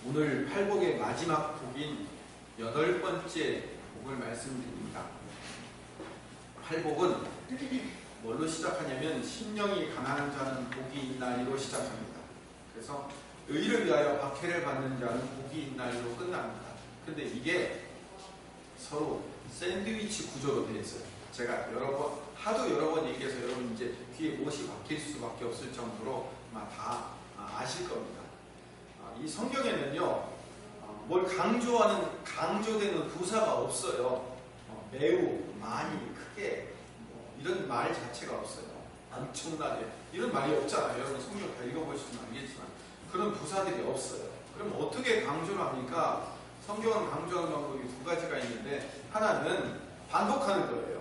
오늘 팔복의 마지막 복인 8번째 복을 말씀드립니다. 팔복은 뭘로 시작하냐면 심령이 가난한 자는 복이 있나니로 시작합니다. 그래서 의를 위하여 박해를 받는 자는 복이 있나니로 끝납니다. 근데 이게 서로 샌드위치 구조로 되어 있어요. 제가 하도 여러 번 얘기해서 여러분 이제 귀에 못이 박힐 수밖에 없을 정도로 아마 다 아실 겁니다. 이 성경에는요, 뭘 강조되는 부사가 없어요. 매우, 많이, 크게, 이런 말 자체가 없어요. 엄청나게. 이런 말이 없잖아요. 여러분 성경 다 읽어보시면 알겠지만. 그런 부사들이 없어요. 그럼 어떻게 강조를 합니까? 성경은 강조하는 방법이 두 가지가 있는데, 하나는 반복하는 거예요.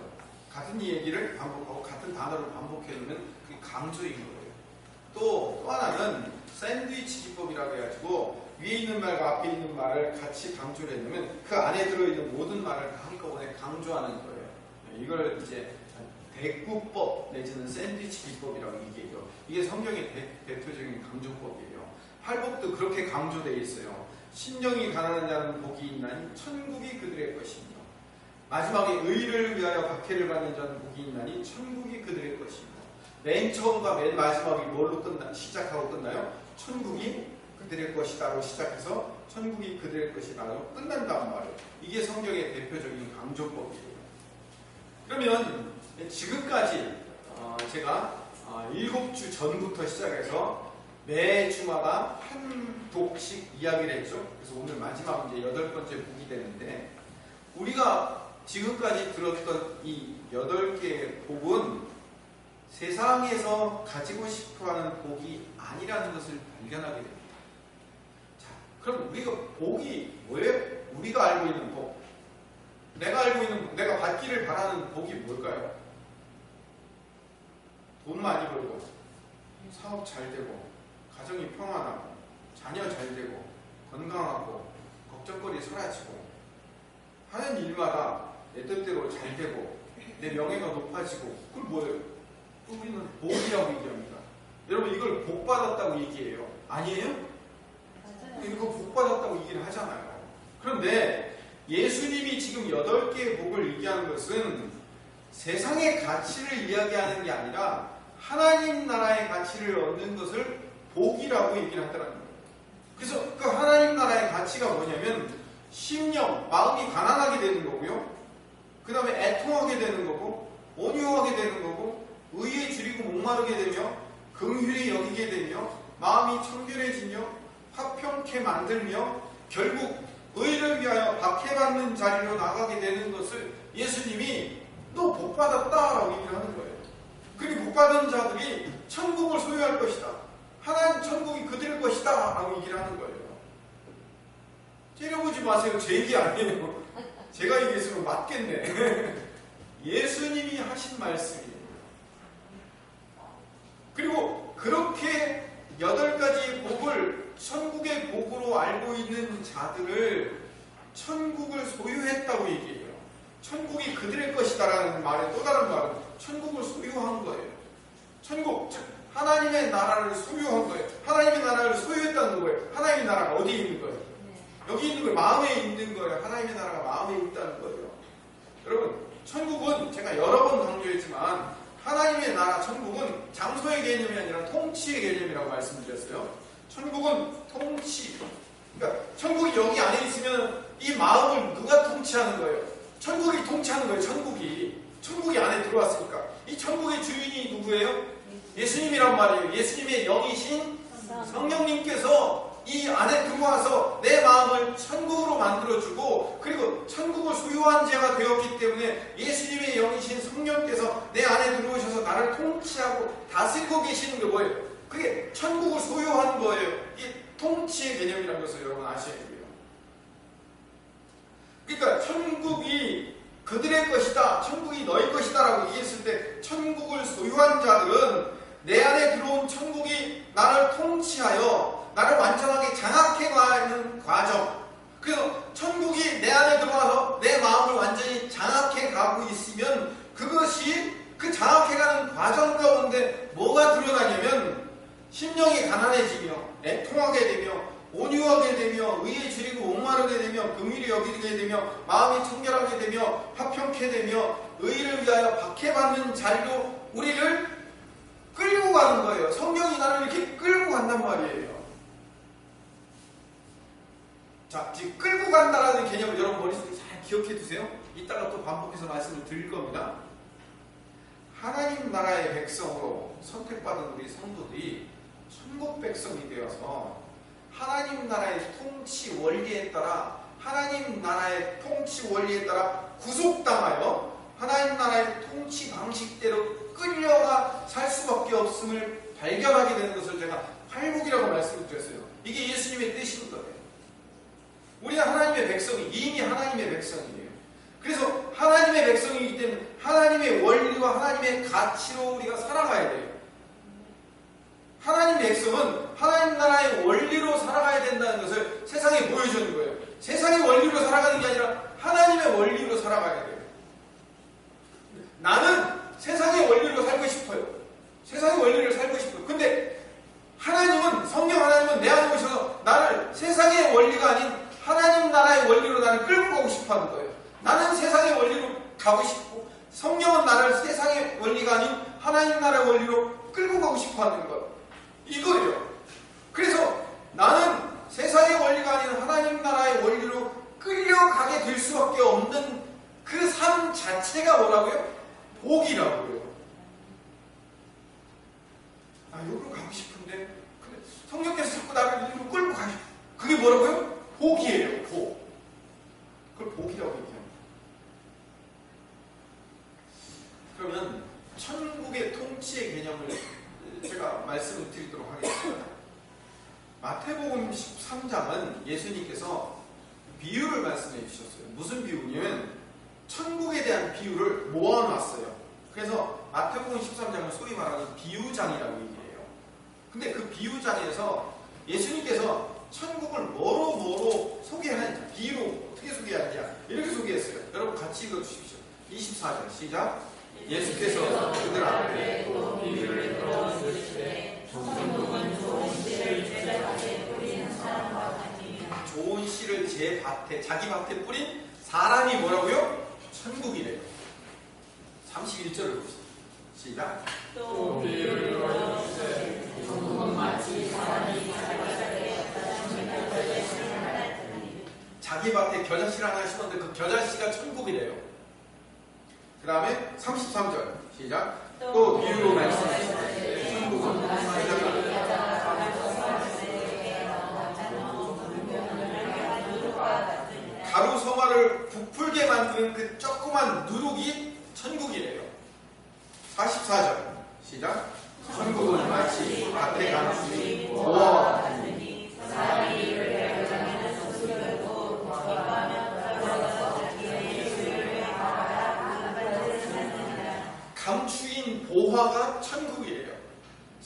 같은 얘기를 반복하고 같은 단어를 반복해놓으면 그게 강조인 거예요. 또 하나는 샌드위치 기법이라고 해가지고 위에 있는 말과 앞에 있는 말을 같이 강조를 해놓으면 그 안에 들어있는 모든 말을 다 한꺼번에 강조하는 거예요. 이걸 이제 대꾸법 내지는 샌드위치 기법이라고 얘기해요. 이게 성경의 대표적인 강조법이에요. 팔복도 그렇게 강조되어 있어요. 심령이 가난한 자는 복이 있나니 천국이 그들의 것이며, 마지막에 의를 위하여 박해를 받는 자는 복이 있나니 천국이 그들의 것이며, 맨 처음과 맨 마지막이 뭘로 시작하고 끝나요? 천국이 그들의 것이다로 시작해서 천국이 그들의 것이다로 끝난다는 말이에요. 이게 성경의 대표적인 강조법이에요. 그러면 지금까지 제가 7주 전부터 시작해서 매주마다 한 독씩 이야기를 했죠. 그래서 오늘 마지막 이제 8번째 복이 되는데, 우리가 지금까지 들었던 이 8개의 복은 세상에서 가지고 싶어하는 복이 아니라는 것을 발견하게 됩니다. 자, 그럼 우리가 복이 뭐예요? 우리가 알고 있는 복, 내가 받기를 바라는 복이 뭘까요? 돈 많이 벌고, 사업 잘 되고, 가정이 평안하고, 자녀 잘 되고, 건강하고, 걱정거리 사라지고, 하는 일마다 내 뜻대로 잘 되고, 내 명예가 높아지고, 그걸 뭐예요? 우리는 복이라고 얘기합니다. 여러분, 이걸 복 받았다고 얘기해요. 아니에요? 맞아요. 이거 복 받았다고 얘기를 하잖아요. 그런데 예수님이 지금 8개의 복을 얘기하는 것은 세상의 가치를 이야기하는 게 아니라 하나님 나라의 가치를 얻는 것을 복이라고 얘기를 하더라는 거예요. 그래서 그 하나님 나라의 가치가 뭐냐면 심령, 마음이 가난하게 되는 거고요. 그 다음에 애통하게 되는 거고, 온유하게 되는 거고, 의에 줄이고 목마르게 되며, 긍휼히 여기게 되며, 마음이 청결해지며, 화평케 만들며, 결국 의를 위하여 박해받는 자리로 나가게 되는 것을 예수님이 너 복받았다라고 얘기를 하는 거예요. 그리고 복받은 자들이 천국을 소유할 것이다, 하나님 천국이 그들의 것이다 라고 얘기를 하는 거예요. 째려보지 마세요. 제 얘기 아니에요. 제가 얘기했으면 맞겠네. 예수님이 하신 말씀이에요. 그리고 그렇게 8가지의 복을 천국의 복으로 알고 있는 자들을 천국을 소유했다고 얘기해요. 천국이 그들의 것이다라는 말의 또 다른 말은 천국을 소유한 거예요. 천국, 즉 하나님의 나라를 소유한 거예요. 하나님의 나라를 소유했다는 거예요. 하나님의 나라가 어디에 있는 거예요? 여기 있는 거예요. 마음에 있는 거예요. 하나님의 나라가 마음에 있다는 거예요. 여러분, 천국은 제가 여러 번 강조했지만 하나님의 나라, 천국은 장소의 개념이 아니라 통치의 개념이라고 말씀드렸어요. 천국은 통치. 그러니까 천국이 여기 안에 있으면 이 마음을 누가 통치하는 거예요? 천국이 통치하는 거예요. 천국이 안에 들어왔으니까. 이 천국의 주인이 누구예요? 예수님이란 말이에요. 예수님의 영이신 성령님께서 이 안에 들어와서 내 마음을 천국으로 만들어주고, 그리고 천국을 소유한 자가 되었기 때문에 예수님의 영이신 성령께서 내 안에 들어오셔서 나를 통치하고 다스리고 계시는 게 뭐예요? 그게 천국을 소유한 거예요. 이게 통치의 개념이라는 것을 여러분 아셔야 돼요. 그러니까 천국이 그들의 것이다, 천국이 너희 것이다 라고 얘기했을 때 천국을 소유한 자들은 내 안에 들어온 천국이 나를 통치하여 나를 완전하게 장악해가는 과정. 그래서 천국이 내 안에 들어와서 내 마음을 완전히 장악해가고 있으면 그것이 그 장악해가는 과정 가운데 뭐가 드러나냐면 심령이 가난해지며 애통하게 되며 온유하게 되며 의에 줄이고 목마르게 되며 긍휼히 여기게 되며 마음이 청결하게 되며 화평케 되며 의를 위하여 박해받는 자리로 우리를 끌고 가는 거예요. 성경이 나를 이렇게 끌고 간단 말이에요. 자, 지금 끌고 간다라는 개념을 여러분 머릿속에 잘 기억해 두세요. 이따가 또 반복해서 말씀을 드릴 겁니다. 하나님 나라의 백성으로 선택받은 우리 성도들이 천국 백성이 되어서 하나님 나라의 통치 원리에 따라 하나님 나라의 통치 원리에 따라 구속당하여 하나님 나라의 통치 방식대로 끌려가 살 수밖에 없음을 발견하게 되는 것을 제가 팔복이라고 말씀을 드렸어요. 이게 예수님의 뜻인 거예요. 우리는 하나님의 백성이 이미 하나님의 백성이에요. 그래서 하나님의 백성이기 때문에 하나님의 원리와 하나님의 가치로 우리가 살아가야 돼요. 하나님 백성은 하나님 나라의 원리로 살아가야 된다는 것을 세상에 보여주는 거예요. 세상의 원리로 살아가는 게 아니라 하나님의 원리로 살아가야 돼요. 나는 세상의 원리로 살고 싶어요. 세상의 원리를 살고 싶어요. 근데 하나님은, 성령 하나님은 내 안에 오셔서 나를 세상의 원리가 아닌 하나님 나라의 원리로 나를 끌고 가고 싶어 하는 거예요. 나는 세상의 원리로 가고 싶고 성령은 나를 세상의 원리가 아닌 하나님 나라의 원리로 끌고 가고 싶어 하는 거예요. 이거예요. 그래서 나는 세상의 원리가 아닌 하나님 나라의 원리로 끌려가게 될 수밖에 없는 그 삶 자체가 뭐라고요? 복이라고요. 아, 여기로 가고 싶은데 근데 성령께서 자꾸 나를 이리로 끌고 가요. 그게 뭐라고요? 복이에요. 복. 그걸 복이라고 얘기합니다. 그러면 천국의 통치의 개념을 제가 말씀을 드리도록 하겠습니다. 마태복음 13장은 예수님께서 비유를 말씀해 주셨어요. 무슨 비유냐면 천국에 대한 비유를 모아놨어요. 그래서 마태복음 13장은 소위 말하는 비유장이라고 얘기해요. 근데 그 비유장에서 예수님께서 천국을 뭐로 소개하는지, 비유로 어떻게 소개하느냐 이렇게 소개했어요. 여러분 같이 읽어주십시오. 24절 시작. 예수께서 그들 앞에 또 비유를 들어주시되 천국은 좋은 씨를 제 밭에 뿌린 사람과 같으니 좋은 씨를 제 밭에, 자기 밭에 뿌린 사람이 뭐라고요? 천국이래요. 31절을 보시죠. 시작. 또 비유를 들어주시되 천국은 마치 사람이 자기 밭에 겨자씨를 하나 심었는데 그 겨자씨가 천국이래요. 그 다음에 33절 시작. 또 비유로 말씀하시되 천국은 가루 서화를 부풀게 만드는 그 조그만 누룩이 천국이래요. 44절 시작. 천국은 마치 밭에 감추인 보화와 같으니 사람이 이를 발견하면 소수되고 감추인 보화가 천국이에요.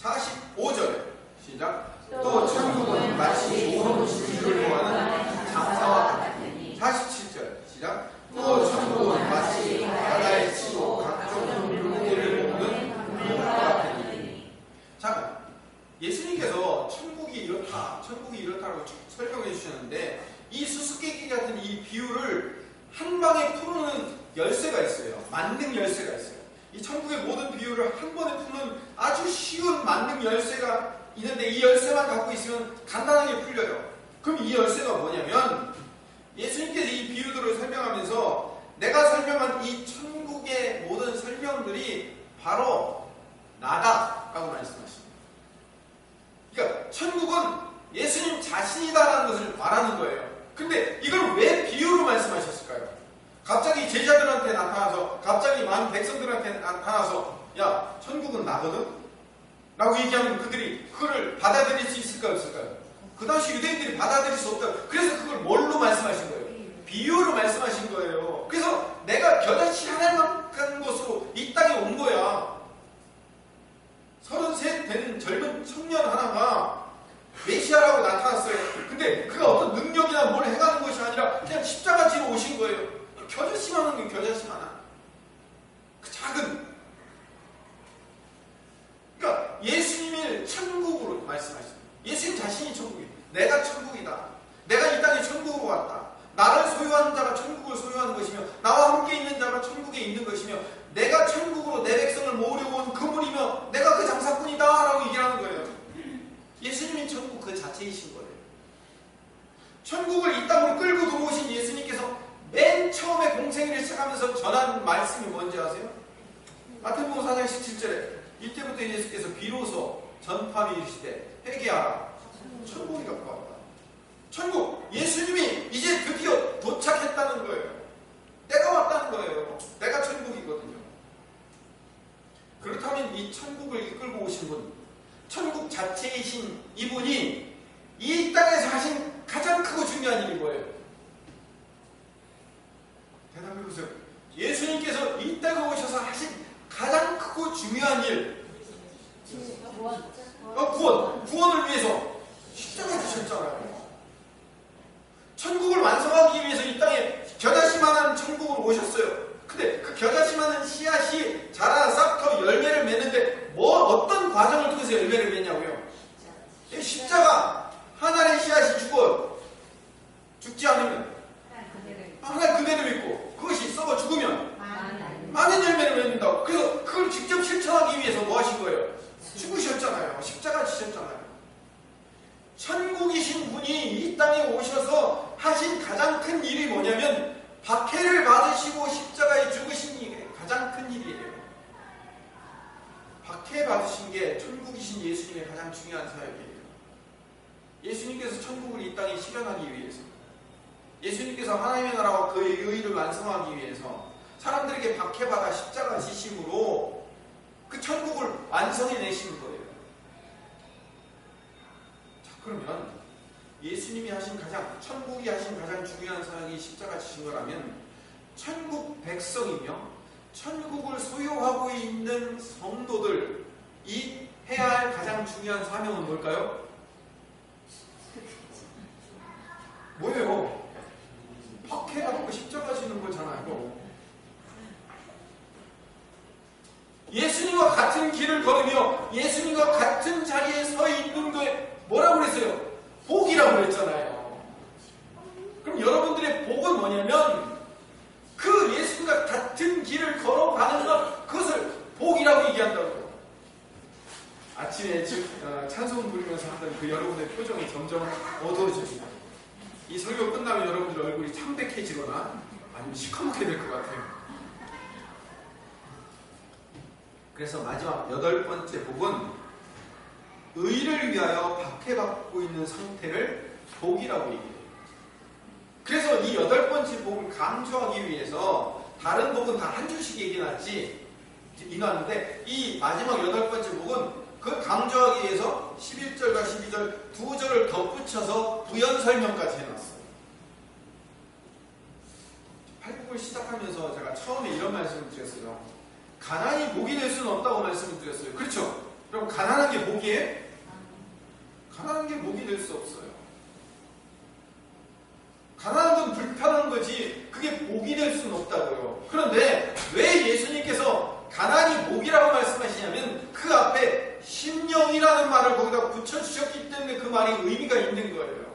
45절 시작. 또 천국은 마치 좋은 진주를 구하는 장사와 같으니 47절 시작. 또 천국은 마치 바다에 치고 각종 물고기를 먹는 물과 같으니. 자, 예수님께서 천국이 이렇다라고 설명해 주셨는데 이 수수께끼 같은 이 비유를 한 방에 푸는 열쇠가 있어요. 만능 열쇠가 있어요. 이 천국의 모든 비유를 한 번에 푸는 아주 쉬운 만능 열쇠가 있는데 이 열쇠만 갖고 있으면 간단하게 풀려요. 그럼 이 열쇠가 뭐냐면 예수님께서 이 비유들을 설명하면서 내가 설명한 이 천국의 모든 설명들이 바로 나다라고 말씀하십니다. 그러니까 천국은 예수님 자신이다라는 것을 말하는 거예요. 근데 이걸 왜 비유로 말씀하셨을까요? 갑자기 제자들한테 나타나서 갑자기 많은 백성들한테 나타나서 야 천국은 나거든? 라고 얘기하면 그들이 그걸 받아들일 수 있을까요? 없을까요? 그 당시 유대인들이 받아들일 수 없다. 그래서 그걸 뭘로 말씀하신 거예요? 비유로 말씀하신 거예요. 그래서 내가 겨자씨 하나만한 곳으로 이 땅에 온 거야. 33 되는 젊은 청년 하나가 메시아라고 나타났어요. 근데 그가 어떤 능력이나 뭘 해가는 것이 아니라 그냥 십자가 지러 오신 거예요. 겨자씨만한 게 겨자씨만한 그 작은, 그러니까 예수님이 천국으로 말씀하셨어요. 예수님 자신이 천국이에요. 내가 천국이다. 내가 이 땅에 천국으로 왔다. 나를 소유하는 자가 천국을 소유하는 것이며 나와 함께 있는 자가 천국에 있는 것이며 내가 천국으로 내 백성을 모으려고 온 그물이며 내가 그 장사꾼이다 라고 얘기하는 거예요. 예수님이 천국 그 자체이신 거예요. 천국을 이 땅으로 끌고 들어오신 예수님께서 맨 처음에 공생애를 시작하면서 전한 말씀이 뭔지 아세요? 마태복음 4장 17절에 이때부터 예수께서 비로소 전파하며 이르시되 회개하라 천국이 가까웠다. 천국, 예수님이 이제 드디어 도착했다는 거예요. 때가 왔다는 거예요. 내가 천국이거든요. 그렇다면 이 천국을 이끌고 오신 분, 천국 자체이신 이분이 이 땅에서 하신 가장 크고 중요한 일이 뭐예요? 대답해보세요. 예수님께서 이 땅에 오셔서 하신 가장 크고 중요한 일, 구원을 위해서 십자가에 지셨잖아요. 천국을 완성하기 위해서 이 땅에 겨자씨만한 천국으로 오셨어요. 근데 그 겨자씨만한 씨앗이 자라 싹터 열매를 맺는데 어떤 과정을 통해서 열매를 맺냐고요? 십자가. 하나의 씨앗이 죽어요. 죽지 않으면 하나의 그대로 있고 그것이 썩어 죽으면 많은 열매를 맺는다고. 그래서 그걸 직접 실천하기 위해서 뭐 하신 거예요? 죽으셨잖아요. 십자가 지셨잖아요. 천국이신 분이 이 땅에 오셔서 하신 가장 큰 일이 뭐냐면 박해를 받으시고 십자가에 죽으신 일이 가장 큰 일이에요. 박해 받으신 게 천국이신 예수님의 가장 중요한 사역이에요. 예수님께서 천국을 이 땅에 실현하기 위해서, 예수님께서 하나님의 나라와 그의 의의를 완성하기 위해서 사람들에게 박해받아 십자가 지심으로 그 천국을 완성해내신 거예요. 자, 그러면 예수님이 하신 천국이 하신 가장 중요한 사역이 십자가 지신 거라면 천국 백성이며 천국을 소유하고 있는 성도들이 해야 할 가장 중요한 사명은 뭘까요? 뭐예요? 박해받고 십자가 지는 거잖아요. 예수님과 같은 길을 걸으며 예수님과 같은 자리에 서 있는 거에 뭐라고 그랬어요? 복이라고 그랬잖아요. 그럼 여러분들의 복은 뭐냐면 그 예수님과 같은 길을 걸어가는 것, 그것을 복이라고 얘기한다고요. 아침에 찬송 부르면서 하던 그 여러분의 표정이 점점 어두워집니다. 이 설교 끝나면 여러분들 얼굴이 창백해지거나 아니면 시커멓게 될 것 같아요. 그래서 마지막 8번째 복은 의를 위하여 박해받고 있는 상태를 복이라고 얘기해요. 그래서 이 8번째 복을 강조하기 위해서 다른 복은 다 한 줄씩 얘기해놨는데 이 마지막 8번째 복은 그 강조하기 위해서 11절과 12절 두 절을 덧붙여서 부연 설명까지 해놨어요. 팔복을 시작하면서 제가 처음에 이런 말씀을 드렸어요. 가난이 복이 될 수는 없다고 말씀을 드렸어요. 그렇죠? 그럼 가난한 게 복이에요? 가난한 게 복이 될 수 없어요. 가난한 건 불편한 거지 그게 복이 될 수는 없다고요. 그런데 왜 예수님께서 가난이 복이라고 말씀하시냐면 그 앞에 심령이라는 말을 거기다 붙여주셨기 때문에 그 말이 의미가 있는 거예요.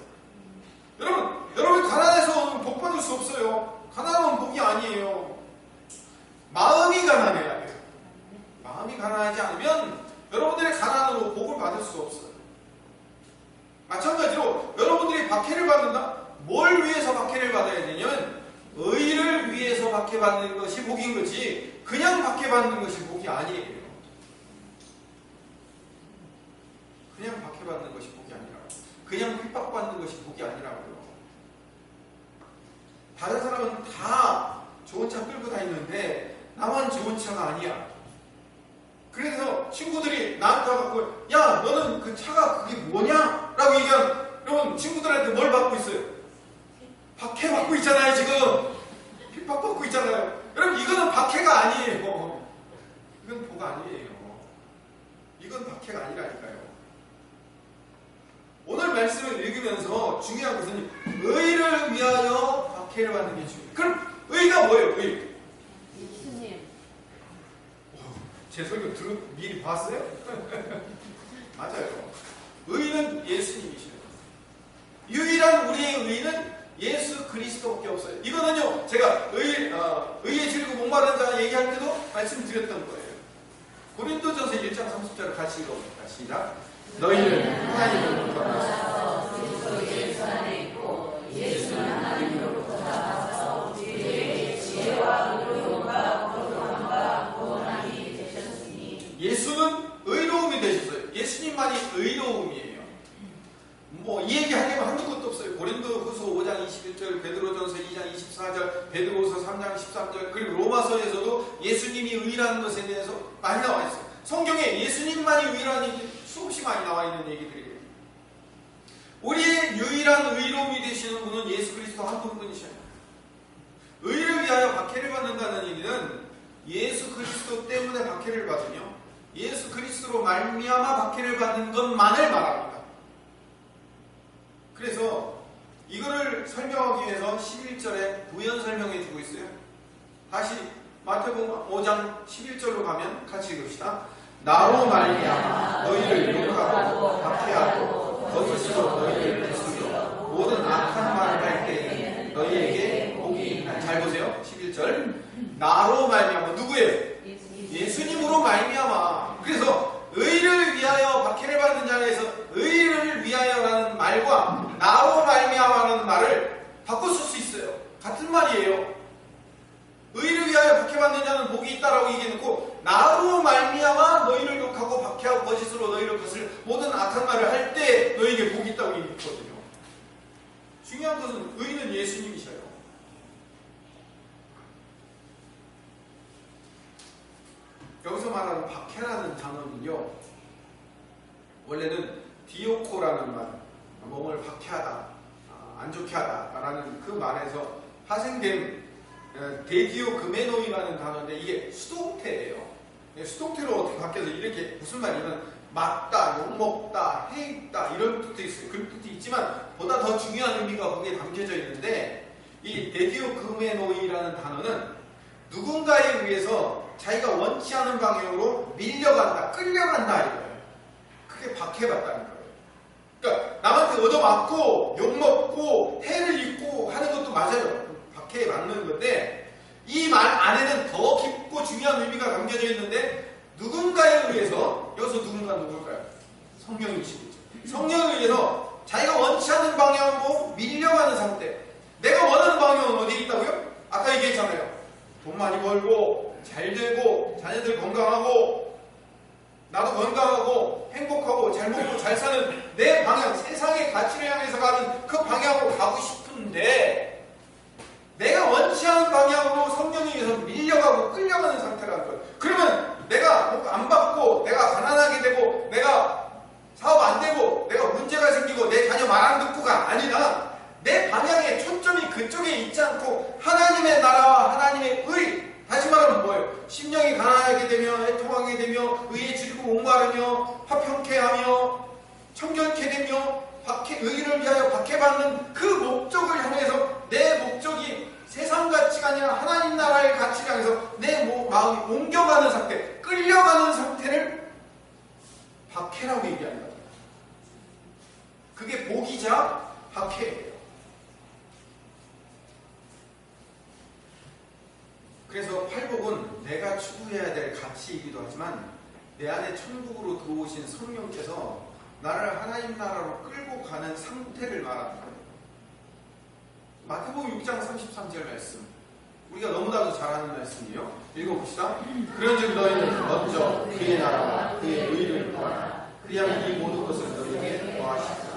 여러분 가난해서 복 받을 수 없어요. 가난은 복이 아니에요. 마음이 가난해야 돼요. 마음이 가난하지 않으면 여러분들의 가난으로 복을 받을 수 없어요. 마찬가지로 여러분들이 박해를 받는다? 뭘 위해서 박해를 받아야 되냐면 의를 위해서 박해받는 것이 복인 거지 그냥 박해받는 것이 복이 아니에요. 그냥 박해받는 것이 복이 아니라고. 그냥 핍박받는 것이 복이 아니라고요. 다른 사람은 다 좋은 차 끌고 다니는데 나만 좋은 차가 아니야. 그래서 친구들이 나한테 와갖고 야 너는 그 차가 그게 뭐냐? 라고 얘기하면 여러분 친구들한테 뭘 받고 있어요? 박해받고 있잖아요. 지금 핍박받고 있잖아요. 여러분 이거는 박해가 아니에요. 이건 복 아니에요. 이건 박해가 아니라니까요. 오늘 말씀을 읽으면서 중요한 것은 의를 위하여 박해를 받는 게 중요해요. 그럼 의가 뭐예요? 의. 예수님. 제 설교 미리 봤어요? 맞아요. 의는 예수님이시죠. 유일한 우리의 의는 예수 그리스도밖에 없어요. 이거는요, 제가 의에 질고 목마른 자 얘기할 때도 말씀드렸던 거예요. 고린도전서 1장 30절을 같이 읽어봅니다. 시작. 너희는 하나님으로부터 나서 그리스도 예수 안에 있고 예수는 하나님으로부터 나와서 우리에게 지혜와 의로움과 거룩함과 구원함이 되셨으니. 예수는 의로움이 되셨어요. 예수님만이 의로움이에요. 이 얘기 하려면 한두 것도 없어요. 고린도후서 5장 21절, 베드로전서 2장 24절, 베드로후서 3장 13절, 그리고 로마서에서도 예수님이 의라는 것에 대해서 많이 나와 있어요. 성경에 예수님만이 의라는 얘기 수없이 많이 나와 있는 얘기들이에요. 우리의 유일한 의로움이 되시는 분은 예수 그리스도 한 분뿐이셔요. 의를 위하여 박해를 받는다는 얘기는 예수 그리스도 때문에 박해를 받으며 예수 그리스도로 말미암아 박해를 받는 것만을 말합니다. 그래서 이거를 설명하기 위해서 11절에 부연 설명해 주고 있어요. 다시 마태복음 5장 11절로 가면 같이 읽읍시다. 나로 말미암아 너희를 욕하고 박해하고 거짓으로 너희를 부수며 모든 악한 말을 할 때에 너희에게 복이 있나니. 잘 보세요. 11절. 나로 말미암아 누구예요? 예수님으로 말미암아. 그래서 의를 위하여 박해를 받는 자에서 의를 위하여라는 말과 나로 말미암아라는 말을 바꿔 쓸 수 있어요. 같은 말이에요. 의를 위하여 박해받는 자는 복이 있다라고 얘기해놓고 나로 말미암아 너희를 욕하고 박해하고 거짓으로 너희를 거슬 모든 악한 말을 할 때 너희에게 복이 있다고 얘기했거든요. 중요한 것은 의는 예수님이셔요. 여기서 말하는 박해라는 단어는요, 원래는 디오코라는 말, 몸을 박해하다, 안 좋게 하다라는 그 말에서 파생된 데디오그메노이라는 단어인데 이게 수동태예요. 수동태로 어떻게 바뀌어서 이렇게 무슨 말이냐면 맞다, 욕먹다, 해있다 이런 뜻도 있어요. 그런 뜻도 있지만 보다 더 중요한 의미가 거기에 담겨져 있는데 이 데디오그메노이라는 단어는 누군가에 의해서 자기가 원치 않은 방향으로 밀려간다, 끌려간다 이거예요. 그게 박해받다는 거예요. 그러니까 남한테 얻어맞고 욕먹고 해를 입고 하는 것도 맞아요. 박해에 맞는 건데 이 말 안에는 더 깊고 중요한 의미가 담겨져 있는데 누군가에 의해서, 여기서 누굴까요? 성령이시겠죠. 성령에 의해서 자기가 원치 않는 방향으로 밀려가는 상태. 내가 원하는 방향은 어디에 있다고요? 아까 얘기했잖아요. 돈 많이 벌고 잘 되고 자녀들 건강하고 나도 건강하고 행복하고 잘 먹고 잘 사는 내 방향, 세상의 가치를 향해서 가는 그 방향으로 가고 싶은데 내가 원치 않은 방향으로 성령에 의해서 밀려가고 끌려가는 상태라는 거예요. 그러면 내가 안 받고 내가 가난하게 되고 내가 사업 안 되고 내가 문제가 생기고 내 자녀 말 안 듣고가 아니라 내 방향의 초점이 그쪽에 있지 않고 하나님의 나라와 하나님의 의, 다시 말하면 뭐예요? 심령이 가난하게 되며 애통하게 되며 의에 질고 목마르며 화평케 하며 청결케 되며 의를 위하여 박해받는 그 목적을 향해서 내 목적이 세상 가치가 아니라 하나님 나라의 가치를 향해서 내 마음이 옮겨가는 상태, 끌려가는 상태를 박해라고 얘기합니다. 그게 복이자 박해예요. 그래서 팔복은 내가 추구해야 될 가치이기도 하지만 내 안에 천국으로 들어오신 성령께서 나를 하나님 나라로 끌고 가는 상태를 말합니다. 마태복음 6장 33절 말씀, 우리가 너무나도 잘 아는 말씀이에요. 읽어봅시다. 그런즉 너희는 먼저 그의 나라와 그의 의를 구하라. 그리하면 이 모든 것을 너희에게 더하시리라.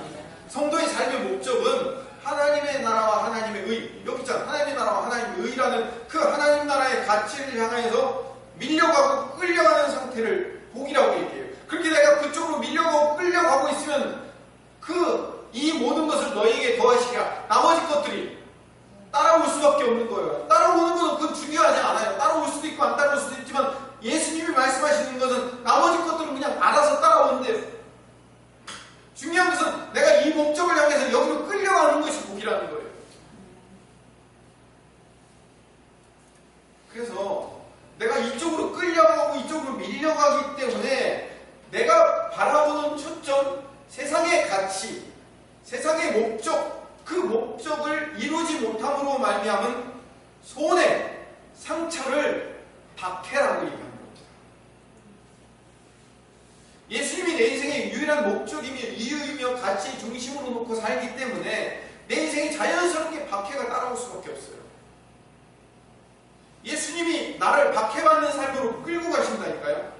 성도의 삶의 목적은 하나님의 나라와 하나님의 의, 여기 있잖아. 하나님의 나라와 하나님의 의라는 그 하나님 나라의 가치를 향해서 밀려가고 끌려가는 상태를 복이라고 얘기해요. 그렇게 내가 그쪽으로 밀려가고 끌려가고 있으면 이 모든 것을 너희에게 더하시리라. 나머지 것들이 따라올 수밖에 없는 거예요. 따라오는 것은 그건 중요하지 않아요. 따라올 수도 있고 안 따라올 수도 있지만 예수님이 말씀하시는 것은 나머지 것들은 그냥 알아서 따라오는데요. 중요한 것은 내가 이 목적을 향해서 여기로 끌려가는 것이 복이라는 거예요. 그래서 내가 이쪽으로 끌려가고 이쪽으로 밀려가기 때문에 내가 바라보는 초점, 세상의 가치, 세상의 목적, 그 목적을 이루지 못함으로 말미암은 손해, 상처를 박해라고 얘기합니다. 예수님이 내 인생의 유일한 목적이며 이유이며 가치 중심으로 놓고 살기 때문에 내 인생이 자연스럽게 박해가 따라올 수밖에 없어요. 예수님이 나를 박해받는 삶으로 끌고 가신다니까요.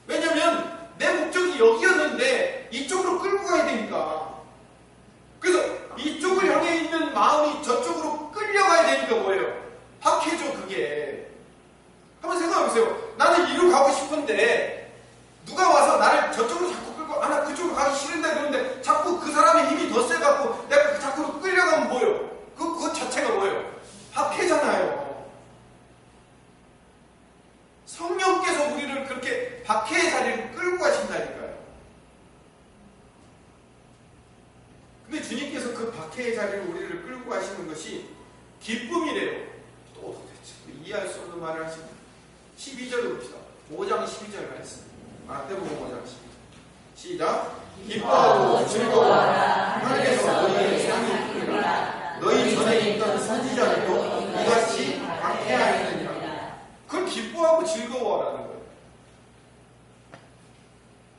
왜냐면 내 목적이 여기였는데 이쪽으로 끌고 가야 되니까. 그래서 이쪽을 향해 있는 마음이 저쪽으로 끌려가야 되니까 뭐예요? 박해죠, 그게. 한번 생각해보세요. 나는 이리로 가고 싶은데 누가 와서 나를 저쪽으로 자꾸 끌고, 나 그쪽으로 가기 싫은데 그러는데 자꾸 그 사람의 힘이 더 세갖고 내가 자꾸 끌려가면 뭐예요? 그것 자체가 뭐예요? 박해잖아요. 성령께서 우리를 그렇게 박해의 자리를 끌고 가신다니까요. 근데 주님께서 그 박해의 자리를 우리를 끌고 가시는 것이 기쁨이래요. 또 도대체 이해할 수 없는 말을 하십니다. 12절 봅시다. 5장 12절 말씀. 마태복음 5장 12절. 시작. 기뻐하고 즐거워하라. 하늘에서 너희의 상이 크리라. 너희 전에 있던 선지자들도 이같이 박해하였느니라. 그걸 기뻐하고 즐거워하라는 거예요.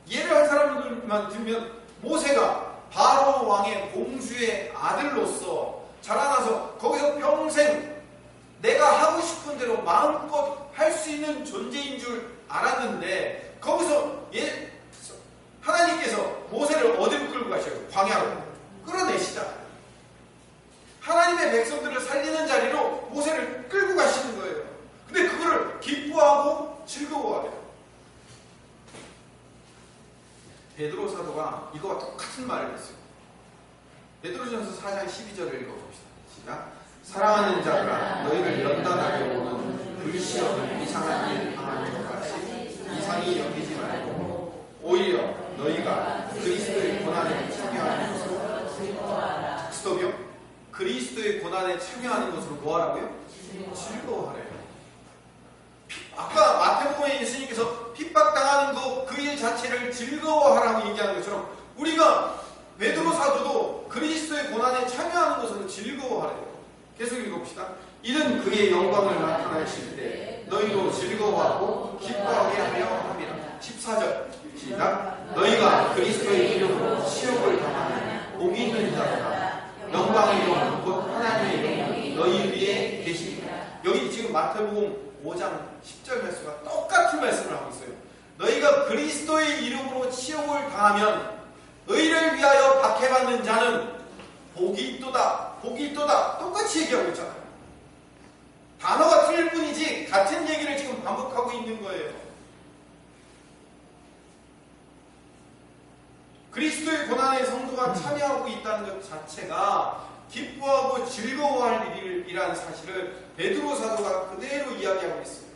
예를 한 사람들만 들면 모세가 바로 왕의 공주의 아들로서 자라나서 거기서 평생 내가 하고 싶은 대로 마음껏 할 수 있는 존재인 줄 알았는데 거기서 하나님께서 모세를 어디로 끌고 가셔요? 광야로 끌어내시잖아요. 하나님의 백성들을 살리는 자리로 모세를 끌고 가시는 거예요. 근데 그거를 기뻐하고 즐거워하래요. 베드로 사도가 이거와 똑같은 말을 했어요. 베드로전서 4장 12절을 읽어봅시다. 시작. 사랑하는 자들아 너희를 연단하려 오는 불시험을 이상한 일 당하는 것 같이 이상히 여기지 말고 오히려 너희가 그리스도의 고난에 참여하는 것으로 스톱이요? 그리스도의 고난에 참여하는 것으로 뭐하라고요? 즐거워하래요. 아까 마태복음에 예수님께서 핍박당하는 것 그 일 자체를 즐거워하라고 얘기하는 것처럼 우리가 베드로 사도도 그리스도의 고난에 참여하는 것으로 즐거워하래요. 계속 읽어봅시다. 이는 그의 영광을 나타내실 때 너희도 즐거워하고 기뻐하게 하려 함이라. 14절 시작. 너희가 그리스도의 이름으로 시험을 당하는 복이 있는 자보다 영광의 영 곧 하나님의 영이 너희 위에 계시니라. 여기 지금 마태복음 5장 10절 말씀과 똑같은 말씀을 하고 있어요. 너희가 그리스도의 이름으로 치욕을 당하면 너희를 위하여 박해받는 자는 복이 있도다, 복이 있도다 똑같이 얘기하고 있잖아요. 단어가 틀릴 뿐이지 같은 얘기를 지금 반복하고 있는 거예요. 그리스도의 고난에 성도가 참여하고 있다는 것 자체가 기뻐하고 즐거워할 일이라는 사실을 베드로 사도가 그대로 이야기하고 있습니다.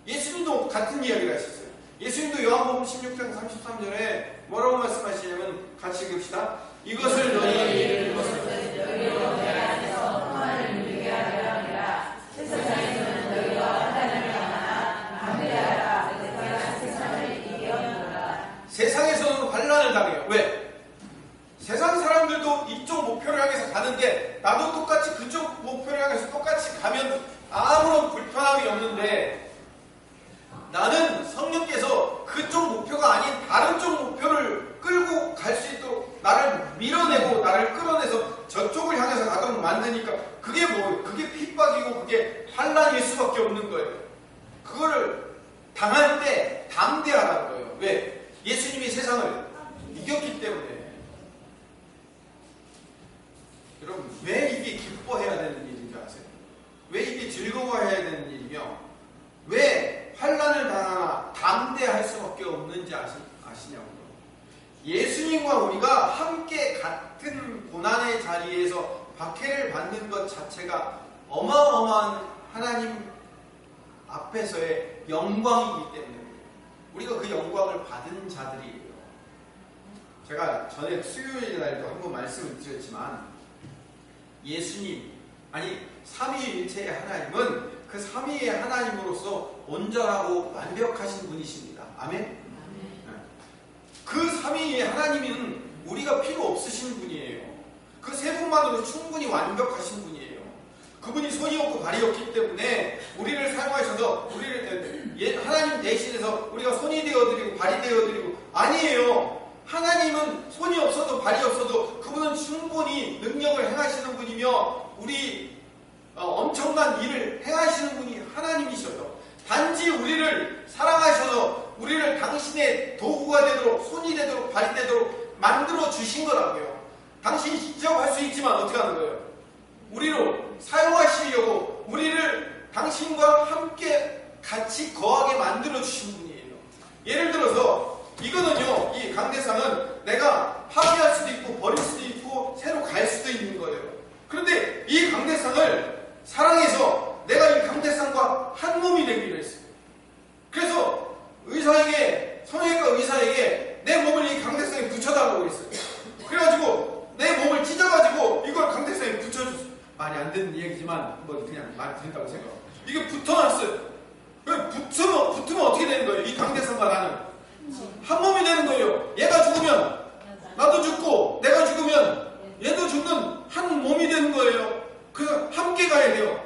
예수님도 같은 이야기를 하셨어요. 예수님도 요한복음 16장 33절에 뭐라고 말씀하시냐면 같이 읽읍시다. 이것을 너희에게 이르는 것은 너희로 내 안에서 평안을 누리게 하려 함이라. 세상에서는 너희가 환난을 당하나 담대하라. 내가 세상을 이겨노라. 세상에서는 환난을 당해요. 왜? 세상 사람들도 이쪽 목표를 향해서 가는데 나도 똑같이 그쪽 목표를 향해서 똑같이 가면 아무런 불편함이 없는데 나는 성령께서 그쪽 목표가 아닌 다른 쪽 목표를 끌고 갈 수 있도록 나를 밀어내고 나를 끌어내서 저쪽을 향해서 가도록 만드니까 그게 뭐예요? 그게 핍박이고 그게 환난일 수밖에 없는 거예요. 그거를 당할 때 담대하라는 거예요. 왜? 예수님이 세상을 이겼기 때문에. 여러분 왜 이게 기뻐해야 되는 일인지 아세요? 왜 이게 즐거워해야 되는 일이며 왜 환난을 당하나 담대할 수밖에 없는지 아시냐고요. 예수님과 우리가 함께 같은 고난의 자리에서 박해를 받는 것 자체가 어마어마한 하나님 앞에서의 영광이기 때문에 우리가 그 영광을 받은 자들이에요. 제가 전에 수요일 날도 한번 말씀을 드렸지만 예수님, 아니 삼위일체의 하나님은 그 삼위의 하나님으로서 온전하고 완벽하신 분이십니다. 아멘? 그 삼위의 하나님은 우리가 필요 없으신 분이에요. 그 세 분만으로 충분히 완벽하신 분이에요. 그분이 손이 없고 발이 없기 때문에 우리를 사용하셔서 하나님 대신해서 우리가 손이 되어드리고 발이 되어드리고 아니에요. 하나님은 손이 없어도 발이 없어도 그분은 충분히 능력을 행하시는 분이며 우리 엄청난 일을 행하시는 분이 하나님이셔요. 단지 우리를 사랑하셔서 우리를 당신의 도구가 되도록 손이 되도록 발이 되도록 만들어 주신 거라고요. 당신이 직접 할 수 있지만 어떻게 하는 거예요? 우리로 사용하시려고 우리를 당신과 함께 같이 거하게 만들어 주신 분이에요. 예를 들어서 이거는요, 이 강대상은 내가 파괴할 수도 있고 버릴 수도 있고 새로 갈 수도 있는 거예요. 그런데 이 강대상을 사랑해서 내가 이 강대상과 한 몸이 되기로 했어요. 그래서 성형외과 의사에게 내 몸을 이 강대상에 붙여달라고 했어요. 그래가지고 내 몸을 찢어가지고 이걸 강대상에 붙여줬어요. 말이 안 되는 얘기지만 뭐 그냥 말이 된다고 생각해요. 이게 붙어놨어요. 붙으면 어떻게 되는 거예요? 이 강대상과 나는 한 몸이 되는 거예요. 얘가 죽으면 나도 죽고 내가 죽으면 얘도 죽는 한 몸이 되는 거예요. 그래서 함께 가야 돼요.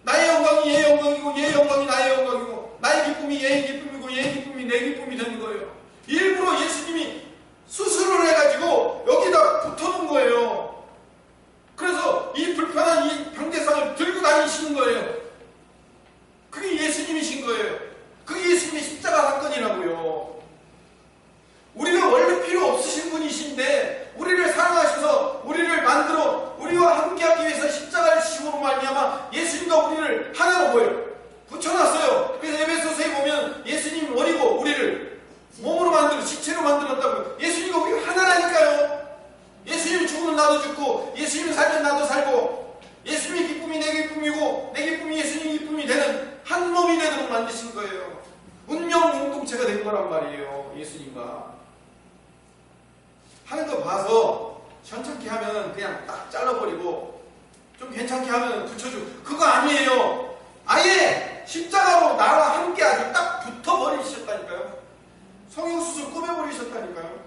나의 영광이 얘의 영광이고 얘의 영광이 나의 영광이고 나의 기쁨이 얘의 기쁨이고 얘의 기쁨이 내 기쁨이 되는 거예요. 일부러 예수님이 수술을 해가지고 여기다 붙어놓은 거예요. 그래서 이 불편한 이 강대상을 들고 다니시는 거예요. 그게 예수님이신 거예요. 그게 예수님의 십자가 사건이라고요. 우리가 원래 필요 없으신 분이신데 우리를 사랑하셔서 우리를 만들어 우리와 함께하기 위해서 십자가를 지심으로 말미암아 예수님과 우리를 하나로 붙여놨어요. 그래서 에베소서에 보면 예수님 원이고 우리를 몸으로 만들어 지체로 만들었다고요. 예수님과 우리가 하나라니까요. 예수님이 죽으면 나도 죽고 예수님이 살면 나도 살고 예수님의 기쁨이 내 기쁨이고 내 기쁨이 예수님의 기쁨이 되는 한 몸이 되도록 만드신 거예요. 운명 공동체가 된 거란 말이에요. 예수님과 하는 거 봐서 현찮게 하면 그냥 딱 잘라버리고 좀 괜찮게 하면 붙여주고 그거 아니에요. 아예 십자가로 나와 함께 아주 딱 붙어버리셨다니까요. 성형수술 꾸며버리셨다니까요.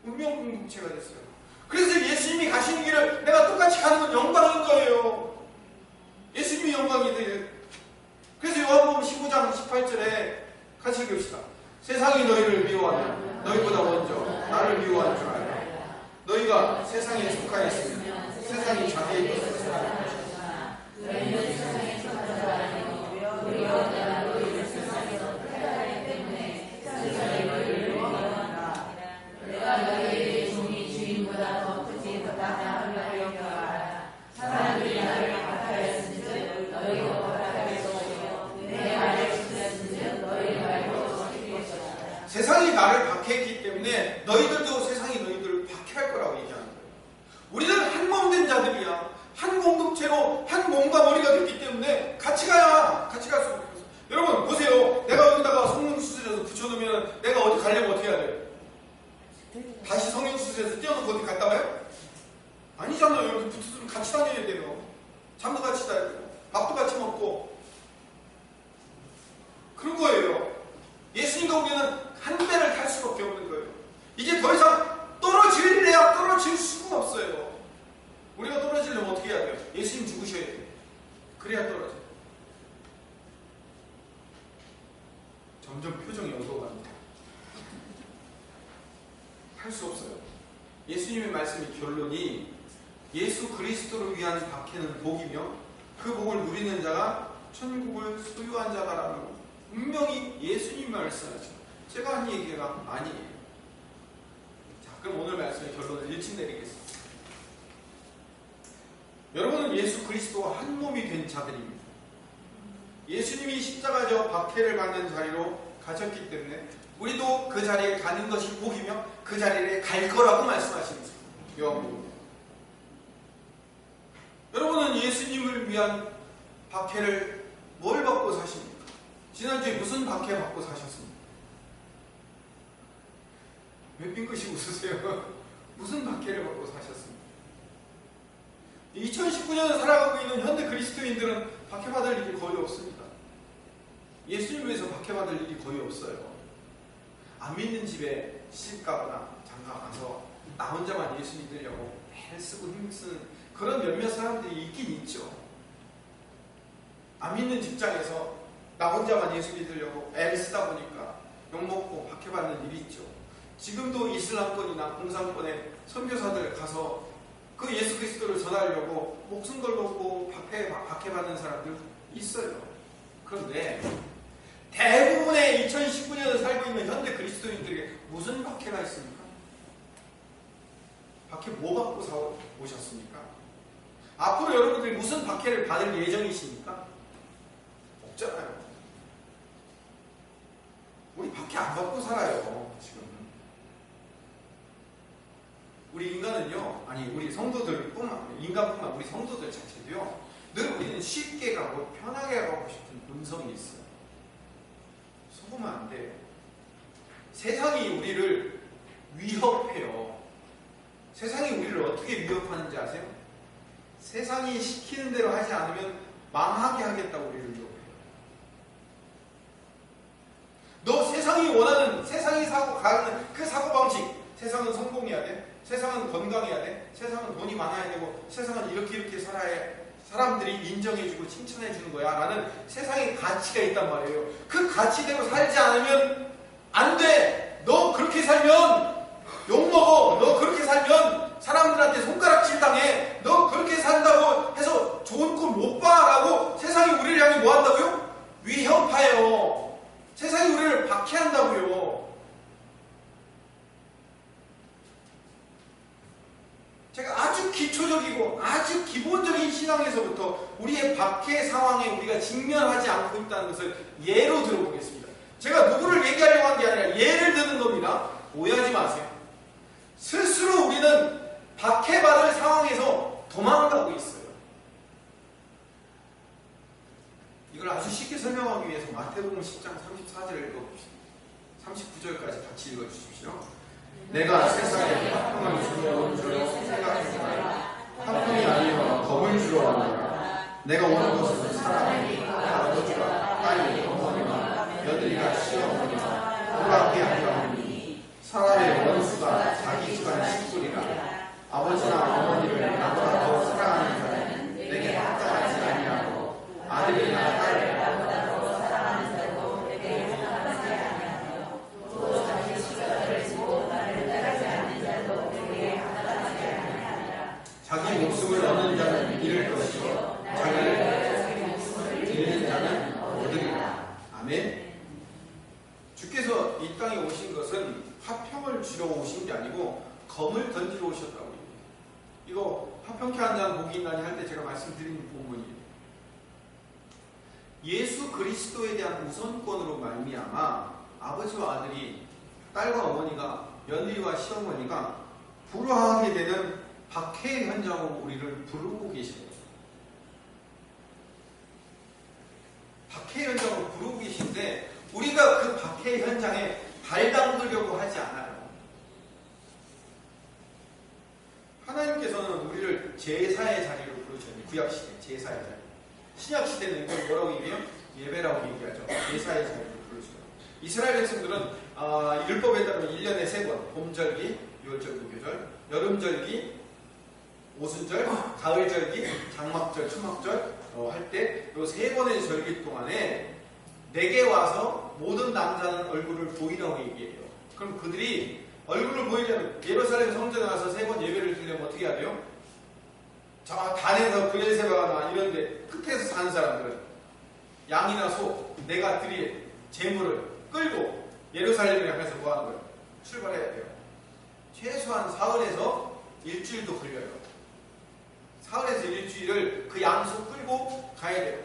운명 공동체가 됐어요. 그래서 예수님이 가시는 길을 내가 똑같이 가는 건 영광인 거예요. 예수님이 영광이 돼요. 그래서 요한복음 15장 18절에 같이 읽읍시다. 세상이 너희를 미워하면 너희보다 먼저 나를 미워한 줄 알라. 너희가 세상에 속하였으면 세상이 자기의 것을 사랑할 것이다. 너희는 세상에 속하지 아니하고 오히려 내가 너희를 세상에서 택하였기 때문에 세상이 너희를 미워한다. 내가 너희의 종이 주인보다 더 크지 못하냐 하려 알아. 사람들이 나를 박하였은즉 너희도 박할 것이요 내 말을 지켰은즉 너희 말도 지킬 것이다. 세상이 나를 박해했기 때문에 너희들도 세상이 너희들을 박해할 거라고 얘기하는 거예요. 우리는 한 몸 된 자들이야. 한 공동체로 한 몸과 머리가 됐기 때문에 같이 가야 같이 갈 수 있어요. 여러분 보세요. 내가 여기다가 성형수술해서 붙여놓으면 내가 어디 가려면 어떻게 해야 돼요? 다시 성형수술해서 떼어놓고 어디 갔다 와요? 아니잖아요. 여기 붙으면 같이 다녀야 돼요. 잠도 같이 자야 되고 밥도 같이 먹고 그런 거예요. 예수님과 우리는 한 배를 탈 수밖에 없는 거예요. 이제 더 이상 떨어질래야 떨어질 수가 없어요. 우리가 떨어지려면 어떻게 해야 돼요? 예수님 죽으셔야 돼요. 그래야 떨어져요. 점점 표정이 어두워갑니다. 할 수 없어요. 예수님의 말씀의 결론이 예수 그리스도를 위한 박해는 복이며 그 복을 누리는 자가 천국을 소유한 자다라는 거. 분명히 예수님 말씀하죠. 제가 한 얘기가 아니에요. 자, 그럼 오늘 말씀의 결론을 일찍 내리겠습니다. 여러분은 예수 그리스도와 한 몸이 된 자들입니다. 예수님이 십자가적 박해를 받는 자리로 가셨기 때문에 우리도 그 자리에 가는 것이 복이며 그 자리에 갈 거라고 말씀하십니다. 요한복음. 여러분은 예수님을 위한 박해를 뭘 받고 사십니까? 지난주에 무슨 박해 받고 사셨습니까? 왜 빙긋이 웃으세요? 무슨 박해를 받고 사셨습니까? 2019년을 살아가고 있는 현대 그리스도인들은 박해받을 일이 거의 없습니다. 예수님 위해서 박해받을 일이 거의 없어요. 안 믿는 집에 시집가거나 장가 가서 나 혼자만 예수 믿으려고 애를 쓰고 힘쓰는 그런 몇몇 사람들이 있긴 있죠. 안 믿는 직장에서 나 혼자만 예수 믿으려고 애를 쓰다 보니까 욕먹고 박해받는 일이 있죠. 지금도 이슬람권이나 공산권에 선교사들 가서 그 예수 그리스도를 전하려고 목숨 걸고 박해받는 사람들 있어요. 그런데 대부분의 2019년을 살고 있는 현대 그리스도인들에게 무슨 박해가 있습니까? 박해 뭐 받고 오셨습니까? 앞으로 여러분들이 무슨 박해를 받을 예정이십니까? 없잖아요. 우리 박해 안 받고 살아요, 지금. 우리 인간은요, 아니, 우리 성도들뿐만, 인간뿐만 우리 성도들 자체도요, 늘 우리는 쉽게 가고 편하게 가고 싶은 본성이 있어요. 속으면 안 돼요. 세상이 우리를 위협해요. 세상이 우리를 어떻게 위협하는지 아세요? 세상이 시키는 대로 하지 않으면 망하게 하겠다고 우리를 위협해요. 너 세상이 원하는, 세상이 가는 그 사고방식, 세상은 성공해야 돼, 세상은 건강해야 돼, 세상은 돈이 많아야 되고, 세상은 이렇게 살아야 사람들이 인정해주고 칭찬해주는 거야 라는 세상의 가치가 있단 말이에요. 그 가치대로 살지 않으면 안 돼. 너 그렇게 살면 욕먹어. 너 그렇게 살면 사람들한테 손가락질 당해. 너 그렇게 산다고 해서 좋은 꼴 못 봐 라고 세상이 우리를 향해 뭐 한다고요? 위협해요. 세상이 우리를 박해한다고요. 제가 아주 기초적이고 아주 기본적인 신앙에서부터 우리의 박해 상황에 우리가 직면하지 않고 있다는 것을 예로 들어보겠습니다. 제가 누구를 얘기하려고 한 게 아니라 예를 드는 겁니다. 오해하지 마세요. 스스로 우리는 박해받을 상황에서 도망가고 있어요. 이걸 아주 쉽게 설명하기 위해서 마태복음 10장 34절을 읽어봅시다. 39절까지 같이 읽어주십시오. 내가 세상에 화평을 주러 온 줄로 생각했으나 화평이 아니라 겁을 주러 왔노라. 내가 오는 곳은 사람이 아버지와 딸이 어머니와 며느리가 시어머니와 놀랍게 하리라니 사람의 원수가 자기 집안 식구리라. 아버지나 어머니를 나보다 더 사랑하는 자는 내게 합당하지 아니하고 아들이나 딸을 나보다 더 사랑하는 자도 내게 합당하지 아니하고 또 자기 시간을 주고 나를 따르지 않는 자도 내게 합당하지 아니하니라. 자기 목숨을 얻는 자는 잃을 것이요 자기 목숨을 잃는 자는 얻으리라. 아멘. 주께서 이 땅에 오신 것은 화평을 주러 오신 게 아니고 검을 던지러 오셨다고 합니다. 이거 화평케 한 자는 복이 있나니 할 때 제가 말씀드린 본문이에요. 예수 그리스도에 대한 우선권으로 말미암아 아버지와 아들이, 딸과 어머니가, 며느리와 시어머니가 불화하게 되는 박해의 현장으로 우리를 부르고 계십니다. 박해 현장으로 부르고 계신데 우리가 그 박해 현장에 발 담그려고 하지 않아요. 하나님께서는 우리를 제사의 자리로 부르셨는데, 구약시대 제사의 자리, 신약시대는 이걸 뭐라고 얘기해요? 예배라고 얘기하죠. 제사의 자리로 부르셔요. 이스라엘 백성들은 율법에 따르면 1년에 3번, 봄절기, 6월절, 6계절, 여름절기, 오순절, 가을절기, 장막절, 초막절 할 때 이 3번의 절기 동안에 내게 와서 모든 남자는 얼굴을 보이라고 얘기해요. 그럼 그들이 얼굴을 보이려면 예루살렘 성전에 와서 3번 예배를 드리려면 어떻게 해야 돼요? 저 단에서 그엘세바나 이런데 끝에서 사는 사람들은 양이나 소, 내가 드릴 재물을 끌고 예루살렘에 향해서 뭐 하는 거예요? 출발해야 돼요. 최소한 사흘에서 일주일도 걸려요. 사흘에서 일주일을 그 양소 끌고 가야 돼요.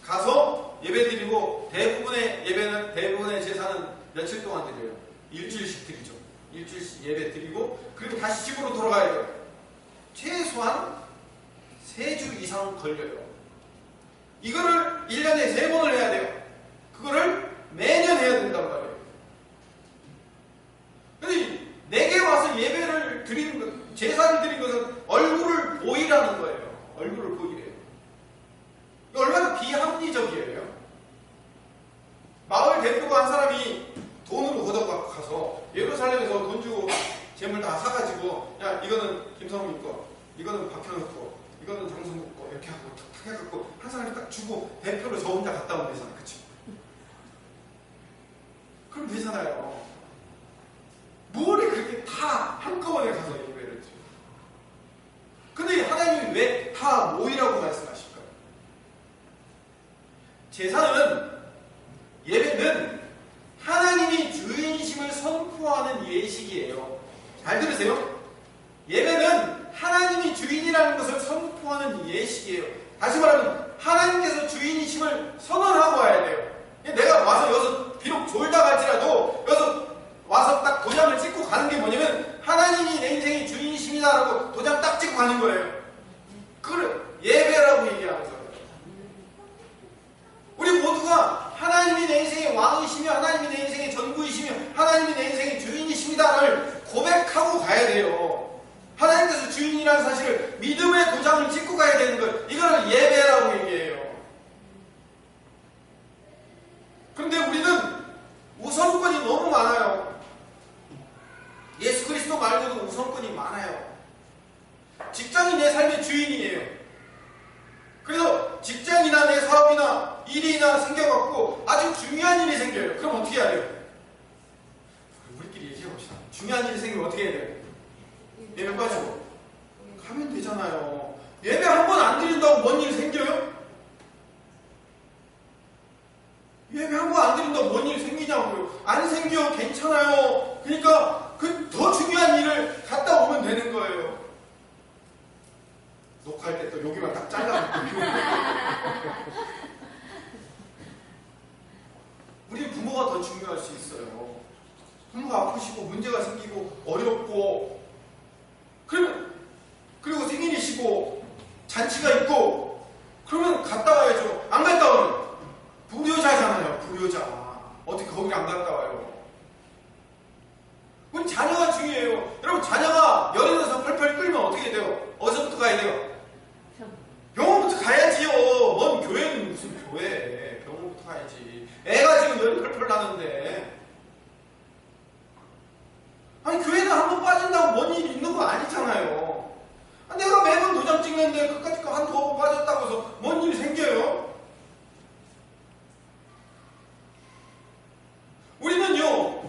가서 예배 드리고 대부분의 예배는, 대부분의 제사는 며칠 동안 드려요? 일주일씩 드리죠. 일주일씩 예배 드리고 그리고 다시 집으로 돌아가야 돼요. 최소한 3주 이상 걸려요. 이거를 1년에 3번을 해야 돼요. 그거를 매년 해야 된단 말이에요. 근데 내게 와서 예배를 드리는 것, 제사를 드리는 것은 얼굴을 보이라는 거예요. 얼굴을 보이래요. 얼마나 비합리적이에요. 마을 대표가 한 사람이 돈으로 걷어가서 예루살렘 예루살렘에서 돈 주고 재물 다 사가지고 야 이거는 김성민 거, 이거는 박현우 거, 이거는 장성국 거 이렇게 하고 탁탁 해갖고 한 사람이 딱 주고 대표로 저 혼자 갔다 오면 되잖아요. 그치? 그럼 되잖아요. 뭐래 그렇게 다 한꺼번에 가서 예배를 드려요. 근데 하나님이 왜 다 모이라고 말씀하실까요? 제사는, 예배는 하나님이 주인이심을 선포하는 예식이에요. 잘 들으세요. 예배는 하나님이 주인이라는 것을 선포하는 예식이에요. 다시 말하면 하나님께서 주인이심을 선언하고 와야 돼요. 내가 와서 여기서 비록 졸다 갈지라도 여기서 와서 딱 도장을 찍고 가는 게 뭐냐면 하나님이 내 인생의 주인이십니다라고 도장 딱 찍고 가는 거예요. 그걸 예배라고 얘기하는 거예요. 우리 모두가 하나님이 내 인생의 왕이시며 하나님이 내 인생의 전부이시며 하나님이 내 인생의 주인이십니다를 고백하고 가야 돼요. 하나님께서 주인이라는 사실을 믿음의 도장을 찍고 가야 되는 거예요. 이거를 예배라고 얘기해요. 그런데 우리는 우선권이 너무 많아요. 예수 그리스도 말고도 우선권이 많아요. 직장이 내 삶의 주인이에요. 그래서 직장이나 내 사업이나 일이나 생겨갖고 아주 중요한 일이 생겨요. 그럼 어떻게 해야 돼요? 우리끼리 얘기해봅시다. 중요한 일이 생기면 어떻게 해야 돼요? 예배 빠지고 가면 되잖아요. 예배 한 번 안 드린다고 뭔 일이 생겨요? 예배 한 번 안 드린다고 뭔 일이 생기냐고요. 안 생겨. 괜찮아요. 그러니까 그 더 중요한 일을 갔다 오면 되는 거예요. 녹화할 때 또 여기만 딱 잘라놓고 우리 부모가 더 중요할 수 있어요. 부모가 아프시고 문제가 생기고 어렵고 그러면 그리고 생일이시고 잔치가 있고 그러면 갔다 와야죠. 안 갔다 오면 불효자잖아요. 불효자. 어떻게 거기를 안 갔다 와요? 우리 자녀가 중요해요. 여러분 자녀가 열이 나서 펄펄 끓면 어떻게 돼요? 어디서부터 가야 돼요? 병원부터 가야지요. 뭔 교회는 무슨 교회? 병원부터 가야지. 애가 지금 열이 펄펄 나는데 아니 교회는 한번 빠진다고 뭔 일이 있는 거 아니잖아요. 내가 매번 도장 찍는데 그까짓 거 한 두 번 빠졌다고 해서 뭔 일이 생겨요? 우리는요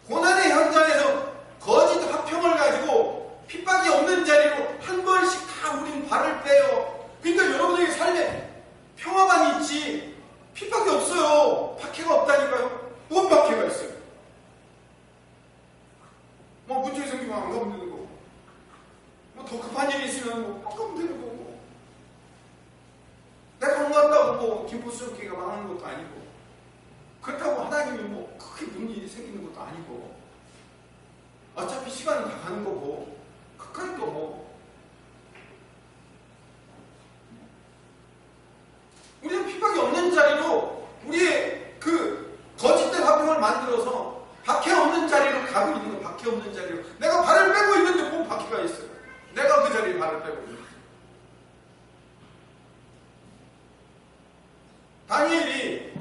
고난의 현장에서 거짓 화평을 가지고 핍박이 없는 자리로 한 번씩 다 우린 발을 빼요. 그러니까 여러분에게 삶에 평화만 있지 핍박이 없어요. 박해가 없다니까요. 뭔 박해가 있어요? 뭐 문제 생기면 안 가면 되는 거고 뭐 더 급한 일이 있으면 뭐 안 가면 되는 거고 내가 안 간다고 뭐 김포수족회가 망하는 것도 아니고 그렇다고 하나님이 뭐 크게 무슨 일이 생기는 것도 아니고 어차피 시간은 다 가는 거고 그까짓 거 뭐 우리는 핍박이 없는 자리로 우리의 그 거짓된 화평을 만들어서 박해 없는 자리로 가고 있는 거. 박해 없는 자리로 내가 발을 빼고 있는데 뭔 박해가 있어요. 내가 그 자리에 발을 빼고 있는 거예요. 다니엘이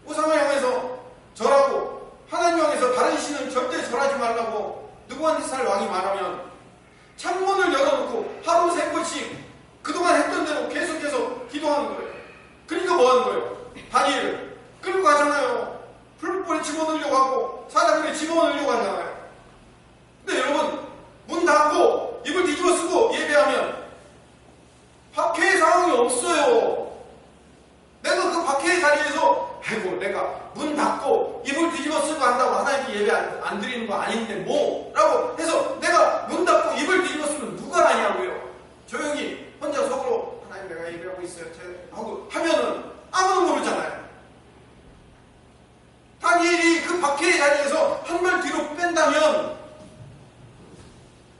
우상을 향해서 절하고 하나님 향해서 다른 신은 절대 절하지 말라고 느부갓네살 왕이 말하면 창문을 열어놓고 하루 3번씩 그동안 했던 대로 계속해서 기도하는 거예요. 그러니까 뭐 하는 거예요? 다니엘을 끌고 가잖아요. 풀뿌리 집어넣으려고 하고 사자굴에 집어넣으려고 하잖아요. 근데 여러분 문 닫고 입을 뒤집어 쓰고 예배하면 박해의 상황이 없어요. 내가 그 박해의 자리에서 아이고 내가 문 닫고 입을 뒤집어 쓰고 한다고 하나님께 예배 안 드리는 거 아닌데 뭐? 라고 해서 내가 문 닫고 입을 뒤집어 쓰면 누가 하냐고요. 조용히 혼자 속으로 하나님 내가 예배하고 있어요 하고 하면은 아무도 모르잖아요. 다니엘이 그 박해의 자리에서 한 발 뒤로 뺀다면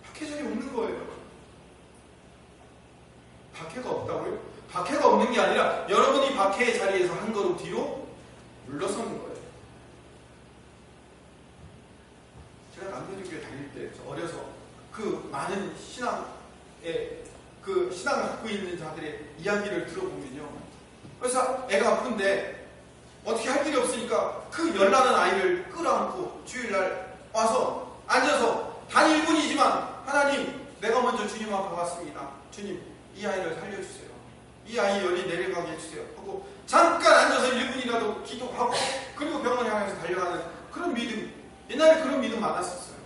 박해 자리 없는 거예요. 박해가 없다고요? 박해가 없는 게 아니라 여러분이 박해의 자리에서 한 걸음 뒤로 물러서는 거예요. 제가 남대중교회 다닐 때 어려서 그 많은 신앙의 그 신앙을 갖고 있는 자들의 이야기를 들어보면요. 그래서 애가 아픈데 어떻게 할 길이 없으니까 그 열나는 아이를 끌어안고 주일날 와서 앉아서 단 1분이지만 하나님, 내가 먼저 주님 앞에 왔습니다. 주님, 이 아이를 살려주세요. 이 아이 열이 내려가게 해주세요. 하고 잠깐 앉아서 1분이라도 기도하고 그리고 병원에 향해서 달려가는 그런 믿음. 옛날에 그런 믿음 많았었어요.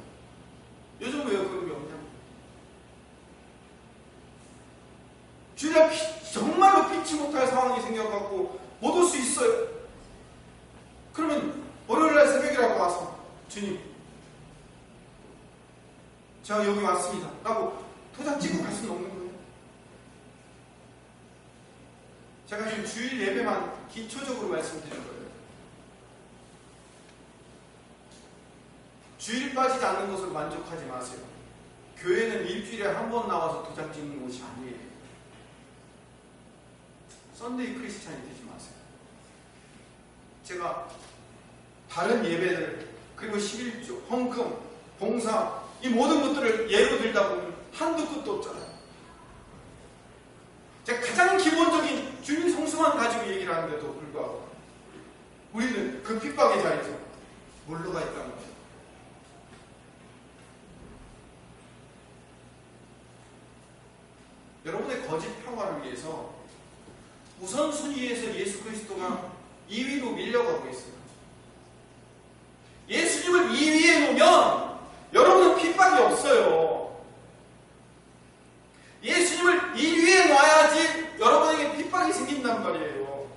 요즘 왜 그런 게 없냐? 주일날 정말로 피치 못할 상황이 생겨갖고 못 올 수 있어요. 그러면 월요일날 새벽이라고 와서 주님, 제가 여기 왔습니다 라고 도장 찍고 갈 수는 없는 거예요. 제가 지금 주일 예배만 기초적으로 말씀드린 거예요. 주일 빠지지 않는 것으로 만족하지 마세요. 교회는 일주일에 한 번 나와서 도장 찍는 곳이 아니에요. 썬데이 크리스찬이 되지 마세요. 제가 다른 예배들, 그리고 11조, 헌금, 봉사, 이 모든 것들을 예로 들다 보면 한도 끝도 없잖아요. 제가 가장 기본적인 주님 성수만 가지고 얘기를 하는데도 불구하고 우리는 그 핍박의 자리에서 물러가 있다는 거예요. 여러분의 거짓 평화를 위해서 우선순위에서 예수 그리스도가 2위로 밀려가고 있어요. 예수님을 2위에 놓으면 여러분은 핍박이 없어요. 예수님을 1위에 놔야지 여러분에게 핍박이 생긴단 말이에요.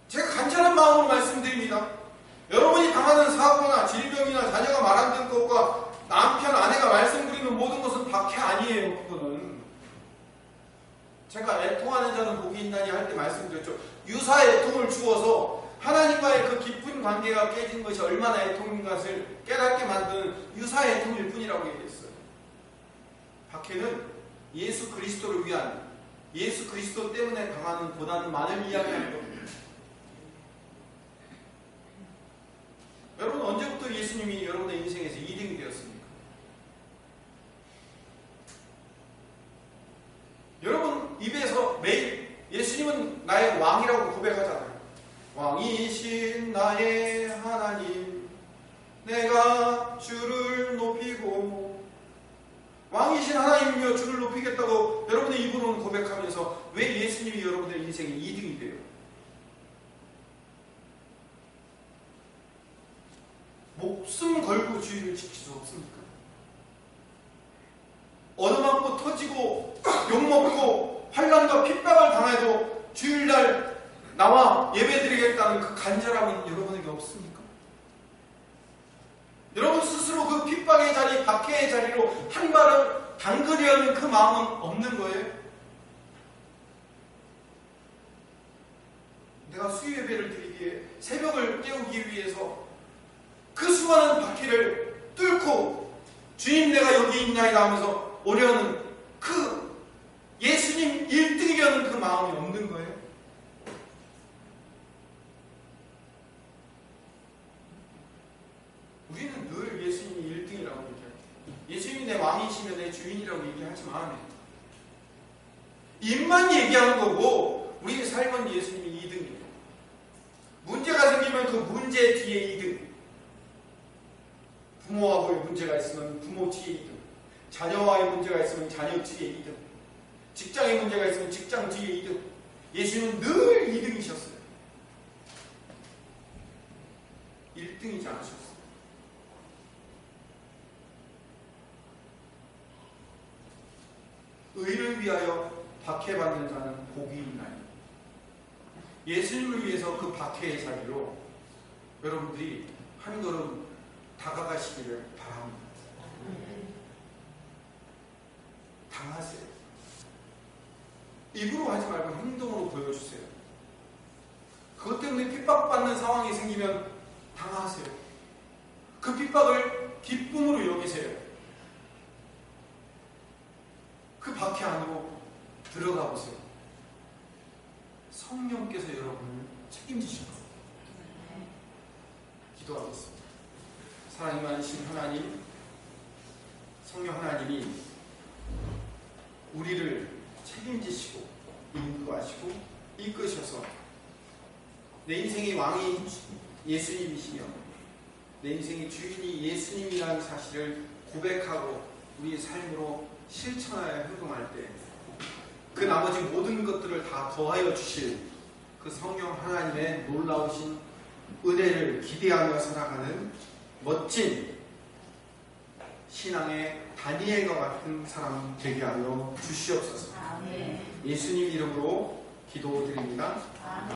제가 간절한 마음으로 말씀드립니다. 여러분이 당하는 사고나 질병이나 자녀가 말 안 듣는 것과 남편, 아내가 말씀 부리는 모든 것은 박해 아니에요. 그거는 제가 애통하는 자는 복이 있나니 할 때 말씀드렸죠. 유사 애통을 주어서 하나님과의 그 깊은 관계가 깨진 것이 얼마나 애통인 것을 깨닫게 만드는 유사 애통일 뿐이라고 얘기했어요. 박해는 예수 그리스도를 위한, 예수 그리스도 때문에 당하는 고난만을 이야기하는 겁니다. 여러분, 언제부터 예수님이 여러분의 인생에서 2등이 되었습니까? 여러분 입에서 매일 예수님은 나의 왕이라고 고백하잖아요. 왕이신 나의 하나님, 내가 주를 높이고, 왕이신 하나님이며 주를 높이겠다고 여러분의 입으로는 고백하면서 왜 예수님이 여러분의 인생의 2등이 돼요? 목숨 걸고 주의를 지킬 수 없습니까? 얻어맞고 터지고 욕먹고 환난과 핍박을 당해도 주일날 나와 예배드리겠다는 그 간절함은 여러분에게 없습니까? 여러분 스스로 그 핍박의 자리, 박해의 자리로 한 발을 담그려는 그 마음은 없는 거예요? 내가 수요 예배를 드리기에, 새벽을 깨우기 위해서 그 수많은 박해를 뚫고 주님 내가 여기 있나이다 하면서 오려는 그 예수님 1등이려는 그 마음이 없는 거예요. 우리는 늘 예수님이 1등이라고 얘기해요. 예수님이 내 왕이시며 내 주인이라고 얘기하지만 입만 얘기하는 거고 우리의 삶은 예수님이 2등이에요. 문제가 생기면 그 문제 뒤에 2등. 부모하고의 문제가 있으면 부모 뒤에 2등. 자녀와의 문제가 있으면 자녀 뒤에 2등. 직장의 문제가 있으면 직장 뒤에 2등. 예수님은 늘 2등이셨어요. 1등이지 않으셨어요. 의를 위하여 박해받는 자는 복이 있나요? 예수님을 위해서 그 박해의 자리로 여러분들이 한 걸음 다가가시기를 바랍니다. 당하세요. 입으로 하지 말고 행동으로 보여주세요. 그것 때문에 핍박받는 상황이 생기면 당하세요. 그 핍박을 기쁨으로 여기세요. 그 박해 안으로 들어가 보세요. 성령께서 여러분을 책임지실 겁니다. 기도하겠습니다. 사랑이 많으신 하나님, 성령 하나님이 우리를 책임지시고 인도하시고 이끄셔서 내 인생의 왕이 예수님이시며 내 인생의 주인이 예수님이라는 사실을 고백하고 우리의 삶으로 실천하여 행동할 때 그 나머지 모든 것들을 다 더하여 주실 그 성령 하나님의 놀라우신 은혜를 기대하며 살아가는 멋진 신앙의 다니엘과 같은 사람 되게 하여 주시옵소서. 예수님 이름으로 기도드립니다.